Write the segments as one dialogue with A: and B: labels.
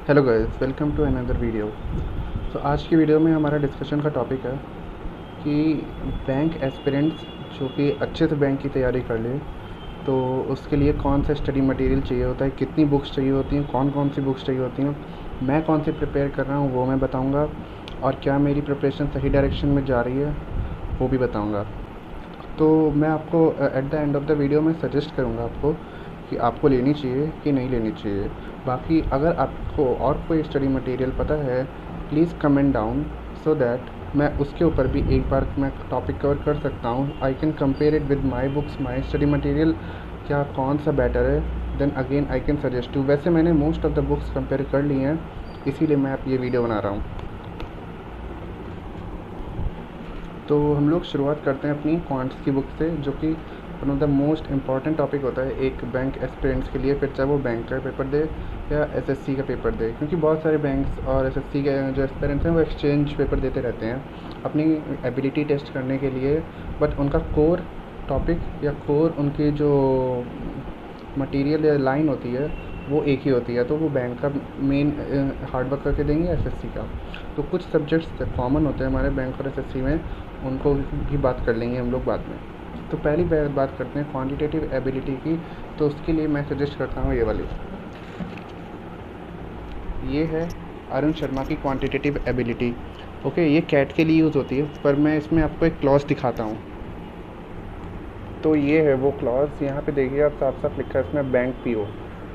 A: Hello guys, welcome to another video. तो आज की वीडियो में हमारा डिस्कशन का टॉपिक है कि बैंक एस्पिरेंट्स जो कि अच्छे से बैंक की तैयारी कर ले तो उसके लिए कौन सा स्टडी मटेरियल चाहिए होता है, कितनी बुक्स चाहिए होती हैं, कौन कौन सी बुक्स चाहिए होती हैं, मैं कौन सी प्रिपेयर कर रहा हूँ वो मैं बताऊँगा, और क्या मेरी प्रिपरेशन सही डायरेक्शन में जा रही है वो भी बताऊँगा। तो मैं आपको at the end of the video में सजेस्ट करूँगा आपको कि आपको लेनी चाहिए कि नहीं लेनी चाहिए। बाकी अगर आपको और कोई स्टडी मटेरियल पता है, please comment down so that मैं उसके ऊपर भी एक बार मैं टॉपिक कवर कर सकता हूँ। I can compare it with my books, my study material, क्या कौन सा बेटर है, then again I can suggest you. वैसे मैंने most of the books compare कर ली हैं, इसीलिए मैं आप ये वीडियो बना रहा हूँ। तो हम लोग शुरुआत करते हैं अपनी क्वांट्स की बुक से, जो कि one of the most important topic होता है एक बैंक एस्पिरेंट्स के लिए, फिर चाहे वो बैंक का पेपर दे या एसएससी का पेपर दे, क्योंकि बहुत सारे बैंक्स और एसएससी के जो एस्पिरेंट्स हैं वो एक्सचेंज पेपर देते रहते हैं अपनी एबिलिटी टेस्ट करने के लिए। बट उनका कोर टॉपिक या कोर उनकी जो मटेरियल या लाइन होती है वो एक ही होती है, तो वो बैंक का मेन हार्ड वर्क करके देंगे एसएससी का। तो कुछ सब्जेक्ट्स कॉमन होते हैं हमारे बैंक और एसएससी में, उनको भी बात कर लेंगे हम लोग बाद में। तो पहली बात करते हैं क्वांटिटेटिव एबिलिटी की। तो उसके लिए मैं सजेस्ट करता हूँ ये वाली, ये है अरुण शर्मा की क्वांटिटेटिव एबिलिटी। ओके, ये कैट के लिए यूज़ होती है, पर मैं इसमें आपको एक क्लॉज दिखाता हूँ। तो ये है वो क्लॉज, यहाँ पे देखिए आप, साफ साफ लिखा है इसमें बैंक पीओ।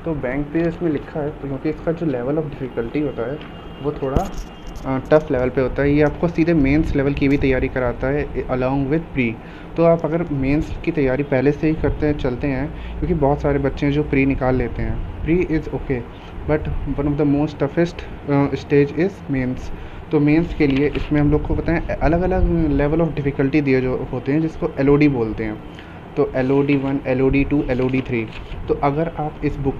A: तो बैंक पीओ इसमें लिखा है तो क्योंकि इसका जो लेवल ऑफ डिफ़िकल्टी होता है वो थोड़ा टफ़ लेवल पे होता है। ये आपको सीधे मेंस लेवल की भी तैयारी कराता है अलॉन्ग विद प्री। तो आप अगर मेंस की तैयारी पहले से ही करते हैं चलते हैं, क्योंकि बहुत सारे बच्चे हैं जो प्री निकाल लेते हैं, pre is okay, but one of the most toughest stage is mains. तो मेंस के लिए इसमें हम लोग को पता है अलग अलग लेवल ऑफ डिफ़िकल्टी दिए जो होते हैं, जिसको एलओडी बोलते हैं। तो LOD 1, LOD 2, LOD 3। तो अगर आप इस बुक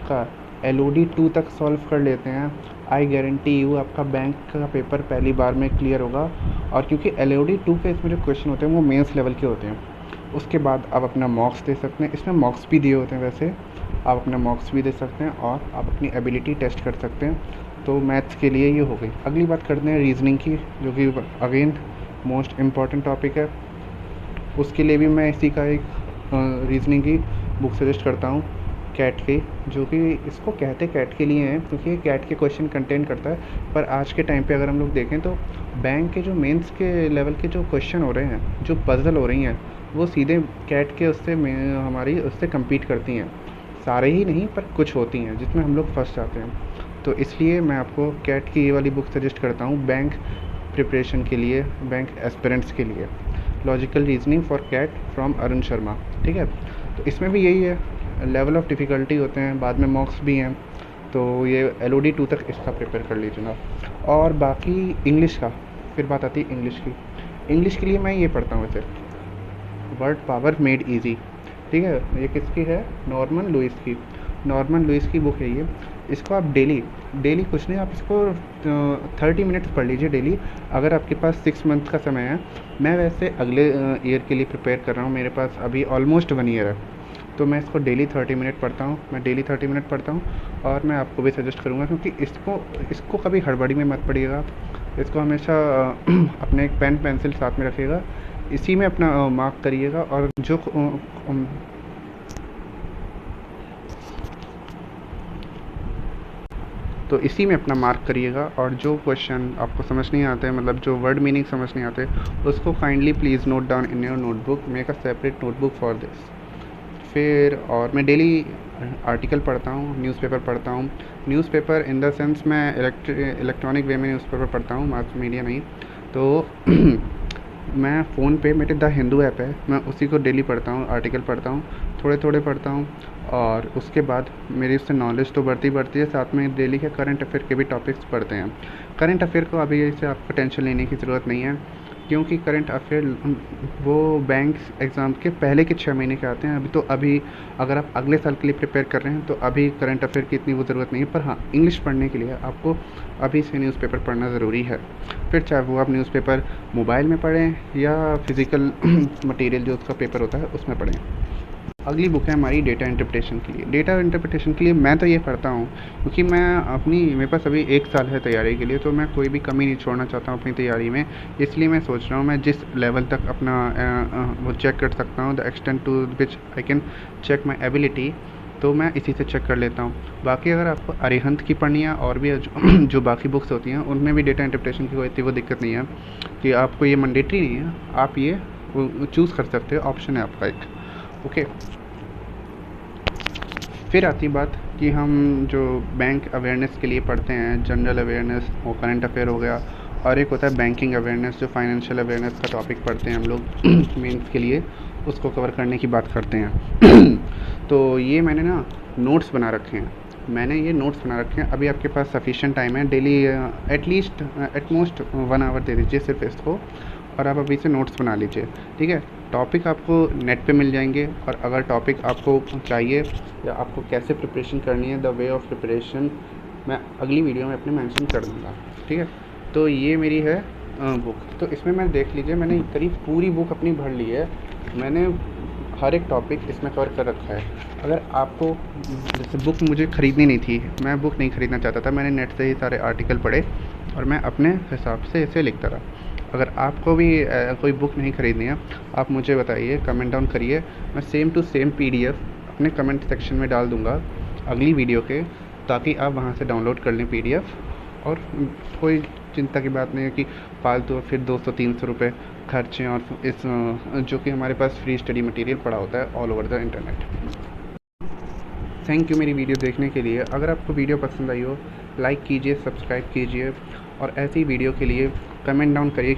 A: का LOD 2 तक सॉल्व कर लेते हैं, आई गारंटी यू आपका बैंक का पेपर पहली बार में क्लियर होगा। और क्योंकि LOD 2 के इसमें जो क्वेश्चन होते हैं वो मेंस लेवल के होते हैं, उसके बाद आप अपना मॉक्स दे सकते हैं। इसमें मॉक्स भी दिए होते हैं, वैसे आप अपना मॉक्स भी दे सकते हैं और आप अपनी एबिलिटी टेस्ट कर सकते हैं। तो मैथ्स के लिए ये हो गई। अगली बात करते हैं रीजनिंग की, जो कि अगेन मोस्ट इम्पॉर्टेंट टॉपिक है। उसके लिए भी मैं इसी का एक रीजनिंग की बुक सजेस्ट करता हूँ, कैट की, जो कि इसको कहते कैट के लिए हैं क्योंकि ये कैट के क्वेश्चन कंटेन करता है। पर आज के टाइम पे अगर हम लोग देखें तो बैंक के जो मेंस के लेवल के जो क्वेश्चन हो रहे हैं, जो पजल हो रही हैं, वो सीधे कैट के हमारी उससे कम्पीट करती हैं। सारे ही नहीं पर कुछ होती हैं जिसमें हम लोग फंस जाते हैं। तो इसलिए मैं आपको कैट की ये वाली बुक सजेस्ट करता हूँ बैंक प्रिपरेशन के लिए, बैंक एस्पिरेंट्स के लिए, logical reasoning for CAT from Arun Sharma. ठीक है, तो इसमें भी यही है, लेवल ऑफ डिफ़िकल्टी होते हैं, बाद में मॉक्स भी हैं। तो ये LOD 2 तक इसका प्रिपेयर कर लीजिए ना। और बाकी इंग्लिश का, फिर बात आती है इंग्लिश की। इंग्लिश के लिए मैं ये पढ़ता हूँ वैसे, वर्ड पावर मेड इजी। ठीक है, ये किसकी है? नॉर्मन लुइस की। नॉर्मन लुइस की बुक है ये। इसको आप डेली डेली कुछ नहीं, आप इसको 30 मिनट्स पढ़ लीजिए डेली, अगर आपके पास 6 मंथ का समय है। मैं वैसे अगले ईयर के लिए प्रिपेयर कर रहा हूँ, मेरे पास अभी ऑलमोस्ट 1 ईयर है, तो मैं इसको डेली 30 मिनट पढ़ता हूँ। मैं डेली 30 मिनट पढ़ता हूँ और मैं आपको भी सजेस्ट करूँगा, क्योंकि इसको कभी हड़बड़ी में मत पढ़िएगा। इसको हमेशा अपने एक पेन पेंसिल साथ में रखिएगा, इसी में अपना मार्क करिएगा। और जो तो इसी में अपना मार्क करिएगा, और जो क्वेश्चन आपको समझ नहीं आते, मतलब जो वर्ड मीनिंग समझ नहीं आते, उसको kindly please note down in your notebook, make a separate notebook for this. फिर और मैं डेली आर्टिकल पढ़ता हूँ, न्यूज़पेपर पढ़ता हूँ। न्यूज़पेपर इन द सेंस मैं इलेक्ट्रॉनिक वे में न्यूज़पेपर पढ़ता हूँ, मास मीडिया नहीं। तो मैं फ़ोन पे मेरे द हिंदू ऐप है, मैं उसी को डेली पढ़ता हूँ, आर्टिकल पढ़ता हूँ, थोड़े थोड़े पढ़ता हूँ। और उसके बाद मेरी उससे नॉलेज तो बढ़ती है, साथ में डेली के करंट अफेयर के भी टॉपिक्स पढ़ते हैं। करंट अफेयर को अभी इससे आपको टेंशन लेने की ज़रूरत नहीं है, क्योंकि करंट अफेयर वो बैंक एग्ज़ाम के पहले के 6 महीने के आते हैं। अभी अगर आप अगले साल के लिए प्रिपेयर कर रहे हैं तो अभी करंट अफेयर की इतनी वो ज़रूरत नहीं है। पर हाँ, इंग्लिश पढ़ने के लिए आपको अभी से न्यूज़पेपर पढ़ना ज़रूरी है। फिर चाहे वो आप न्यूज़पेपर मोबाइल में पढ़ें या फिज़िकल मटेरियल जो उसका पेपर होता है उसमें पढ़ें। अगली बुक है हमारी डेटा इंटरप्रिटेशन के लिए। डेटा इंटरप्रिटेशन के लिए मैं तो ये पढ़ता हूँ क्योंकि मेरे पास अभी 1 साल है तैयारी के लिए, तो मैं कोई भी कमी नहीं छोड़ना चाहता हूँ अपनी तैयारी में। इसलिए मैं सोच रहा हूँ मैं जिस लेवल तक अपना वो चेक कर सकता हूँ, the extent to which I can check my ability, तो मैं इसी से चेक कर लेता हूँ। बाकी अगर आपको अरिहंत की पढ़नी है और भी जो बाकी बुक्स होती हैं उनमें भी डेटा इंटरप्रिटेशन की कोई इतनी वो दिक्कत नहीं है कि आपको ये मैंडेटरी नहीं है, आप ये चूज़ कर सकते हो, ऑप्शन है आपका एक। ओके, फिर आती बात कि हम जो बैंक अवेयरनेस के लिए पढ़ते हैं, जनरल अवेयरनेस और करंट अफेयर हो गया, और एक होता है बैंकिंग अवेयरनेस जो फाइनेंशियल अवेयरनेस का टॉपिक पढ़ते हैं हम लोग मेंस के लिए, उसको कवर करने की बात करते हैं। तो ये मैंने ना नोट्स बना रखे हैं, अभी आपके पास सफिशिएंट टाइम है, डेली एटलीस्ट एटमोस्ट 1 आवर दे दीजिए सिर्फ इसको, और आप अभी से नोट्स बना लीजिए, ठीक है। टॉपिक आपको नेट पे मिल जाएंगे, और अगर टॉपिक आपको चाहिए या आपको कैसे प्रिपरेशन करनी है, द वे ऑफ प्रिपरेशन मैं अगली वीडियो में अपने मेंशन कर दूँगा, ठीक है। तो ये मेरी है बुक, तो इसमें मैं देख लीजिए मैंने करीब पूरी बुक अपनी भर ली है, मैंने हर एक टॉपिक इसमें कवर कर रखा है। अगर आपको जैसे बुक मुझे ख़रीदनी नहीं थी, मैं बुक नहीं ख़रीदना चाहता था, मैंने नेट से ही सारे आर्टिकल पढ़े और मैं अपने हिसाब से इसे लिखता रहा। अगर आपको भी कोई बुक नहीं ख़रीदनी है, आप मुझे बताइए, कमेंट डाउन करिए, मैं सेम टू सेम पीडीएफ अपने कमेंट सेक्शन में डाल दूँगा अगली वीडियो के, ताकि आप वहाँ से डाउनलोड कर लें पीडीएफ। और कोई चिंता की बात नहीं है कि फालतू फिर 200-300 रुपये खर्चें, और इस जो कि हमारे पास फ्री स्टडी मटेरियल पड़ा होता है all over the internet. Thank you मेरी वीडियो देखने के लिए। अगर आपको वीडियो पसंद आई हो, लाइक कीजिए, सब्सक्राइब कीजिए, और ऐसी वीडियो के लिए कमेंट डाउन करिए।